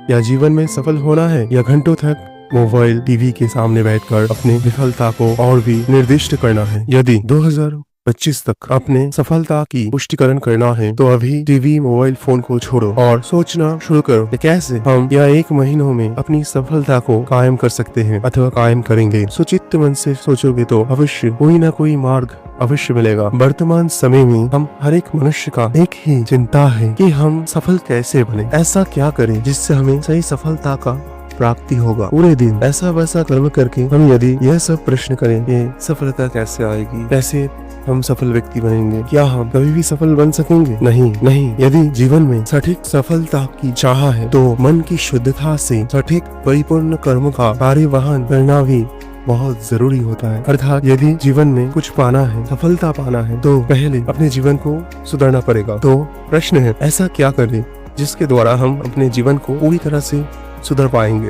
या जीवन में सफल होना है या घंटों तक मोबाइल टीवी के सामने बैठकर अपनी विफलता को और भी निर्दिष्ट करना है। यदि 2025 तक अपने सफलता की पुष्टिकरण करना है तो अभी टीवी मोबाइल फोन को छोड़ो और सोचना शुरू करो कि कैसे हम या 1 महीनों में अपनी सफलता को कायम कर सकते हैं अथवा कायम करेंगे। सुचित्त मन से सोचोगे तो अवश्य कोई न कोई मार्ग अवश्य मिलेगा। वर्तमान समय में हम हर एक मनुष्य का एक ही चिंता है कि हम सफल कैसे बने, ऐसा क्या करें जिससे हमें सही सफलता का प्राप्ति होगा। पूरे दिन ऐसा वैसा कर्म करके हम यदि यह सब प्रश्न करें कि सफलता कैसे आएगी, कैसे हम सफल व्यक्ति बनेंगे, क्या हम कभी भी सफल बन सकेंगे? नहीं। यदि जीवन में सटीक सफलता की चाह है तो मन की शुद्धता से सटीक परिपूर्ण कर्म का कार्यवाहन करना भी बहुत जरूरी होता है। अर्थात यदि जीवन में कुछ पाना है, सफलता पाना है, तो पहले अपने जीवन को सुधारना पड़ेगा। तो प्रश्न है, ऐसा क्या करें जिसके द्वारा हम अपने जीवन को पूरी तरह से सुधर पाएंगे।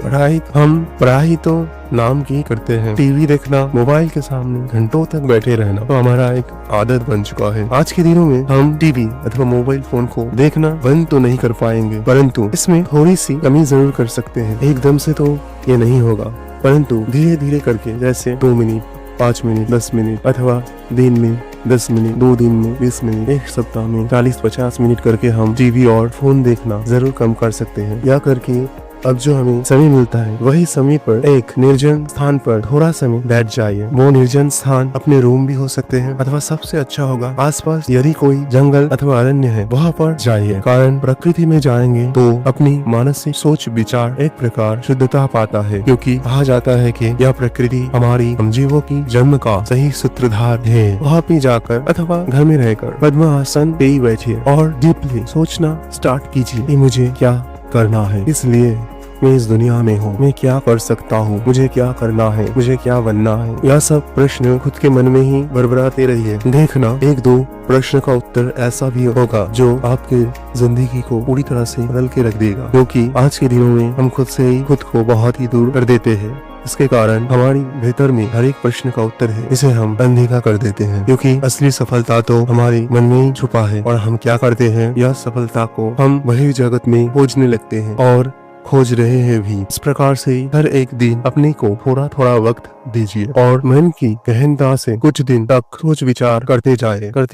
पढ़ाई तो नाम की करते हैं, टीवी देखना, मोबाइल के सामने घंटों तक बैठे रहना तो हमारा एक आदत बन चुका है। आज के दिनों में हम टीवी अथवा मोबाइल फोन को देखना बंद तो नहीं कर पाएंगे, परंतु इसमें थोड़ी सी कमी जरूर कर सकते हैं। एकदम से तो ये नहीं होगा, परंतु धीरे धीरे करके, जैसे 2 मिनट, 5 मिनट, 10 मिनट अथवा दिन में 10 मिनट, 2 दिन में 20 मिनट, 1 सप्ताह में 40-50 मिनट करके हम टीवी और फोन देखना जरूर कम कर सकते हैं। या करके अब जो हमें समय मिलता है वही समय पर एक निर्जन स्थान पर थोड़ा समय बैठ जाइए। वो निर्जन स्थान अपने रूम भी हो सकते हैं अथवा सबसे अच्छा होगा आसपास यदि कोई जंगल अथवा अरण्य है वहाँ पर जाइए। कारण प्रकृति में जाएंगे तो अपनी मानसिक सोच विचार एक प्रकार शुद्धता पाता है, क्योंकि कहा जाता है कि यह प्रकृति हमारी हम जीवों की जन्म का सही सूत्रधार है। वहाँ पे जाकर अथवा घर में रहकर पद्मासन पे ही बैठिए और डीपली सोचना स्टार्ट कीजिए कि मुझे क्या करना है, इसलिए मैं इस दुनिया में हूँ, मैं क्या कर सकता हूँ, मुझे क्या करना है, मुझे क्या बनना है। यह सब प्रश्न खुद के मन में ही बरबराते रहिए। देखना 1-2 प्रश्न का उत्तर ऐसा भी होगा जो आपके जिंदगी को पूरी तरह से बदल के रख देगा, क्योंकि आज के दिनों में हम खुद से ही खुद को बहुत ही दूर कर देते हैं। इसके कारण हमारी भीतर में हर एक प्रश्न का उत्तर है, इसे हम अनदेखा कर देते हैं, क्योंकि असली सफलता तो हमारे मन में ही छुपा है। और हम क्या करते हैं, यह सफलता को हम वही जगत में खोजने लगते हैं और खोज रहे हैं भी। इस प्रकार से हर एक दिन अपने को थोड़ा थोड़ा वक्त दीजिए और मन की गहनता से कुछ दिन तक सोच विचार करते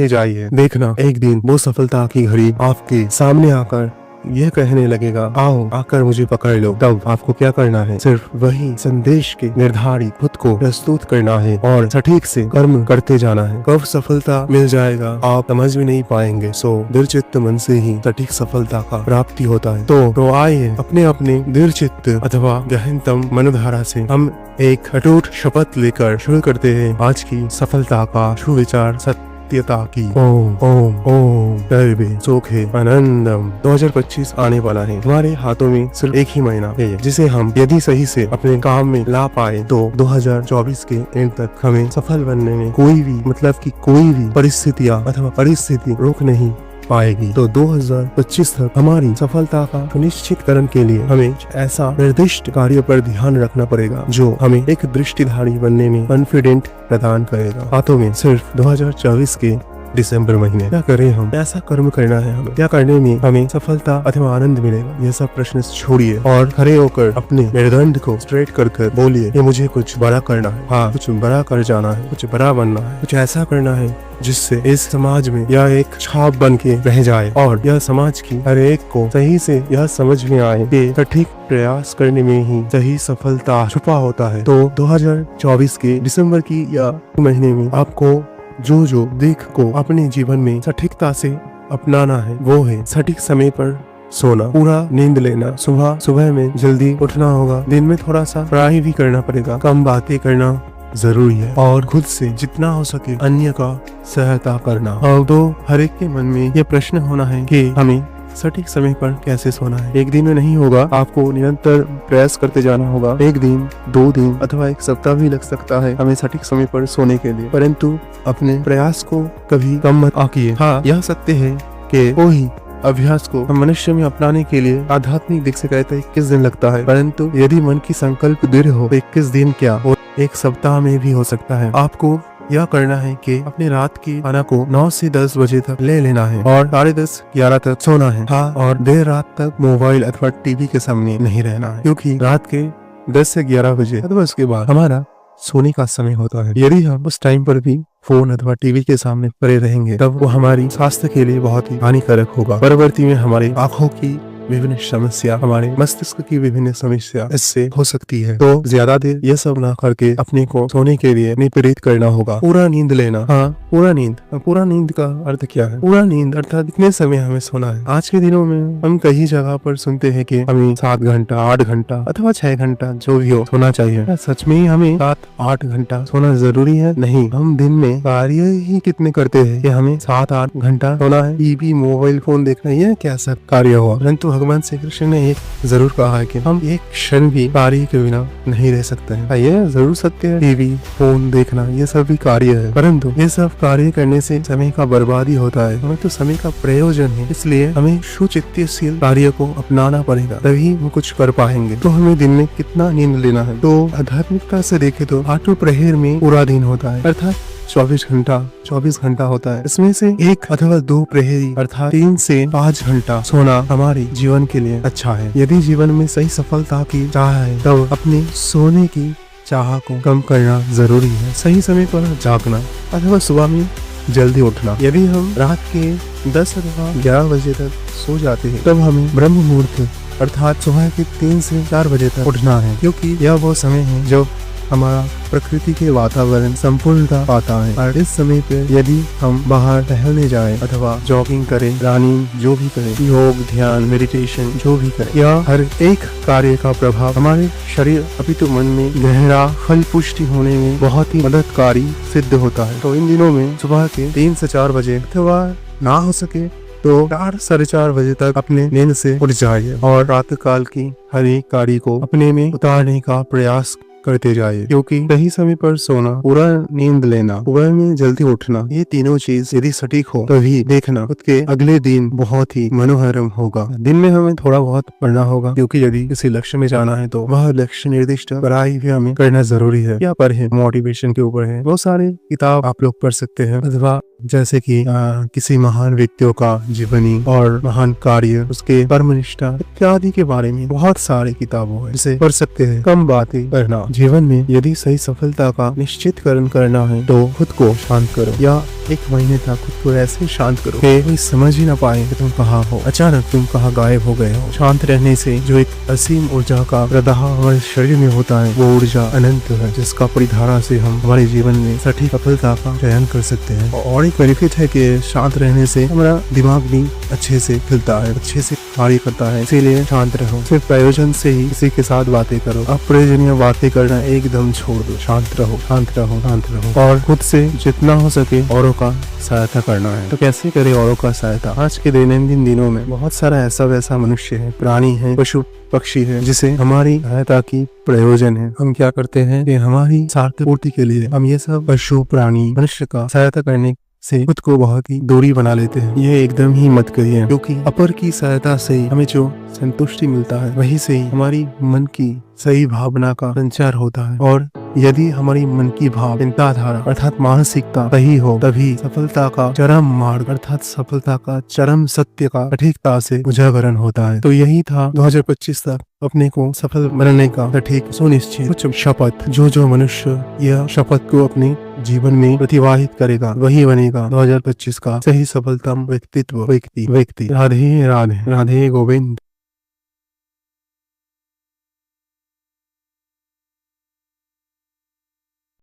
जाइए। देखना एक दिन वो सफलता की घड़ी आपके सामने आकर यह कहने लगेगा, आओ आकर मुझे पकड़ लो। तब आपको क्या करना है, सिर्फ वही संदेश के निर्धारित खुद को प्रस्तुत करना है और सटीक से कर्म करते जाना है। कब सफलता मिल जाएगा आप समझ भी नहीं पाएंगे। सो दृढ़चित्त मन से ही सटीक सफलता का प्राप्ति होता है। तो आइए अपने अपने दृढ़चित्त अथवा गहनतम मनोधारा से हम एक अटूट शपथ लेकर शुरू करते हैं आज की सफलता का सुविचार सत्यता की। ओम सर्वे सुखे आनंदम। 2025 आने वाला है, हमारे हाथों में सिर्फ एक ही महीना है जिसे हम यदि सही से अपने काम में ला पाए तो 2024 के एंड तक हमें सफल बनने में कोई भी परिस्थिति रोक नहीं पाएगी। तो 2025 तक हमारी सफलता का सुनिश्चितकरण के लिए हमें ऐसा निर्दिष्ट कार्य पर ध्यान रखना पड़ेगा जो हमें एक दृष्टिधारी बनने में कॉन्फिडेंट प्रदान करेगा। हाथों में सिर्फ 2024 के दिसंबर महीने क्या करें, हम ऐसा कर्म करना है, हमें क्या करने में हमें सफलता अथवा आनंद मिलेगा, यह सब प्रश्न छोड़िए और खड़े होकर अपने मेरुदंड को स्ट्रेट कर बोलिए कि मुझे कुछ बड़ा करना है। हाँ, कुछ बड़ा कर जाना है, कुछ बड़ा बनना है, कुछ ऐसा करना है जिससे इस समाज में यह एक छाप बन के रह जाए और यह समाज की हर एक को सही से यह समझ में आए कि सटीक प्रयास करने में ही सही सफलता छुपा होता है। तो 2024 के दिसंबर की या महीने में आपको जो दिख को अपने जीवन में सटीकता से अपनाना है वो है सटीक समय पर सोना, पूरा नींद लेना, सुबह में जल्दी उठना होगा, दिन में थोड़ा सा पढ़ाई भी करना पड़ेगा, कम बातें करना जरूरी है और खुद से जितना हो सके अन्य का सहायता करना। और तो हर एक के मन में ये प्रश्न होना है कि हमें सटीक समय पर कैसे सोना है। एक दिन में नहीं होगा, आपको निरंतर प्रयास करते जाना होगा। 1 दिन, 2 दिन अथवा 1 सप्ताह भी लग सकता है हमें सटीक समय पर सोने के लिए, परंतु अपने प्रयास को कभी कम मत आकिए। हाँ, यह सत्य है कि कोई अभ्यास को हम मनुष्य में अपनाने के लिए आध्यात्मिक दिख से कहते 21 दिन लगता है, परंतु यदि मन की संकल्प दृढ़ हो 21 दिन क्या, और 1 सप्ताह में भी हो सकता है। आपको यह करना है कि अपने रात की खाना को 9 से 10 बजे तक ले लेना है और 10:30 11 तक सोना है। हाँ, और देर रात तक मोबाइल अथवा टीवी के सामने नहीं रहना है, क्योंकि रात के 10 से 11 बजे अथवा उसके बाद हमारा सोने का समय होता है। यदि हम उस टाइम पर भी फोन अथवा टीवी के सामने पड़े रहेंगे तब वो हमारी स्वास्थ्य के लिए बहुत ही हानिकारक होगा। परवर्ती में हमारी आंखों की विभिन्न समस्या, हमारे मस्तिष्क की विभिन्न समस्या इससे हो सकती है। तो ज्यादा देर ये सब ना करके अपने को सोने के लिए प्रेरित करना होगा। पूरा नींद लेना। हाँ, पूरा नींद। पूरा नींद का अर्थ क्या है? पूरा नींद अर्थात इतने समय हमें सोना है। आज के दिनों में हम कई जगह पर सुनते हैं कि हमें 7 घंटा 8 घंटा अथवा 6 घंटा जो भी हो सोना चाहिए। क्या सच में ही हमें 7-8 घंटा सोना जरूरी है? नहीं, हम दिन में कार्य ही कितने करते हैं कि हमें 7-8 घंटा सोना है। टीवी मोबाइल फोन देखना यह कैसा कार्य हुआ? परंतु भगवान श्री कृष्ण ने एक जरूर कहा है कि हम एक क्षण भी कार्य के बिना नहीं रह सकते हैं। यह जरूर सत्य है, टीवी फोन देखना ये सब भी कार्य है, परंतु ये सब कार्य करने से समय का बर्बादी होता है। हमें तो समय का प्रयोजन है, इसलिए हमें सुचित्तशील कार्य को अपनाना पड़ेगा, तभी हम कुछ कर पाएंगे। तो हमें दिन में कितना नींद लेना है? तो आध्यात्मिकता से देखे तो 8 प्रहर में पूरा दिन होता है, अर्थात 24 घंटा होता है। इसमें से 1 अथवा 2 प्रहरी अर्थात 3 से 5 घंटा सोना हमारे जीवन के लिए अच्छा है। यदि जीवन में सही सफलता की चाह है तब अपने सोने की चाह को कम करना जरूरी है। सही समय पर जागना अथवा सुबह में जल्दी उठना। यदि हम रात के 10 अथवा 11 बजे तक सो जाते हैं तब हमें ब्रह्म मुहूर्त अर्थात सुबह के 3 से 4 बजे तक उठना है, क्योंकि यह वो समय है जब हमारा प्रकृति के वातावरण संपूर्णता पाता है। और इस समय पे यदि हम बाहर टहलने जाएं अथवा जॉगिंग करें, रनिंग जो भी करें, योग ध्यान मेडिटेशन जो भी करें, यह हर एक कार्य का प्रभाव हमारे शरीर अपितु मन में गहरा फल पुष्टि होने में बहुत ही मददकारी सिद्ध होता है। तो इन दिनों में सुबह के 3 से 4 बजे अथवा ना हो सके तो 4 साढ़े 4 बजे तक अपने नींद से उठ जाइए और रात्रिकाल की हर एक कार्य को अपने में उतारने का प्रयास करते जाइए, क्योंकि सही समय पर सोना, पूरा नींद लेना, सुबह में जल्दी उठना, ये तीनों चीज यदि सटीक हो तभी देखना खुद के अगले दिन बहुत ही मनोहरम होगा। दिन में हमें थोड़ा बहुत पढ़ना होगा, क्योंकि यदि किसी लक्ष्य में जाना है तो वह लक्ष्य निर्दिष्ट पढ़ाई भी हमें करना जरूरी है। क्या पढ़े? मोटिवेशन के ऊपर है, बहुत सारे किताब आप लोग पढ़ सकते हैं, अथवा जैसे कि किसी महान व्यक्तियों का जीवनी और महान कार्य, उसके कर्मनिष्ठा इत्यादि के बारे में बहुत सारे किताबों है जिसे पढ़ सकते हैं। कम बातें करना। जीवन में यदि सही सफलता का निश्चितकरण करना है तो खुद को शांत करो, या 1 महीने तक खुद को ऐसे शांत करो कि कोई समझ ही ना पाए कि तुम कहाँ हो, अचानक तुम कहाँ गायब हो गए हो। शांत रहने से जो एक असीम ऊर्जा का प्रदाह हमारे शरीर में होता है वो ऊर्जा अनंत है, जिसका परिधारा से हम हमारे जीवन में सटीक सफलता का चयन कर सकते हैं। और एक बेनिफिट है कि शांत रहने से हमारा दिमाग भी अच्छे से खुलता है, अच्छे से कार्य करता है। इसीलिए शांत रहो, सिर्फ प्रयोजन से ही किसी के साथ बातें करो, अप्रयोजनीय बातें करना एकदम छोड़ दो। शांत रहो, शांत रहो, शांत रहो और खुद से जितना हो सके औरों का सहायता करना है। तो कैसे करे औरों का सहायता? आज के दैनंदिन दिनों में बहुत सारा ऐसा वैसा मनुष्य है, प्राणी है, पशु पक्षी है जिसे हमारी सहायता की प्रयोजन है। हम क्या करते हैं कि हमारी स्वार्थ पूर्ति के लिए हम ये सब पशु प्राणी मनुष्य का सहायता करने से खुद को बहुत ही दूरी बना लेते हैं। ये एकदम ही मत करिए, क्योंकि अपर की सहायता से हमें जो संतुष्टि मिलता है वही से ही हमारी मन की सही भावना का संचार होता है। और यदि हमारी मन की भाव चिंताधारा अर्थात मानसिकता सही हो तभी सफलता का चरम मार्ग अर्थात सफलता का चरम सत्य का सटीकता से उजागरण होता है। तो यही था 2025 तक अपने को सफल बनने का सटीक सुनिश्चित कुछ शपथ। जो मनुष्य यह शपथ को अपने जीवन में प्रतिवाहित करेगा वही बनेगा 2025 का सही सफलतम व्यक्तित्व व्यक्ति। राधे राधे, राधे गोविंद।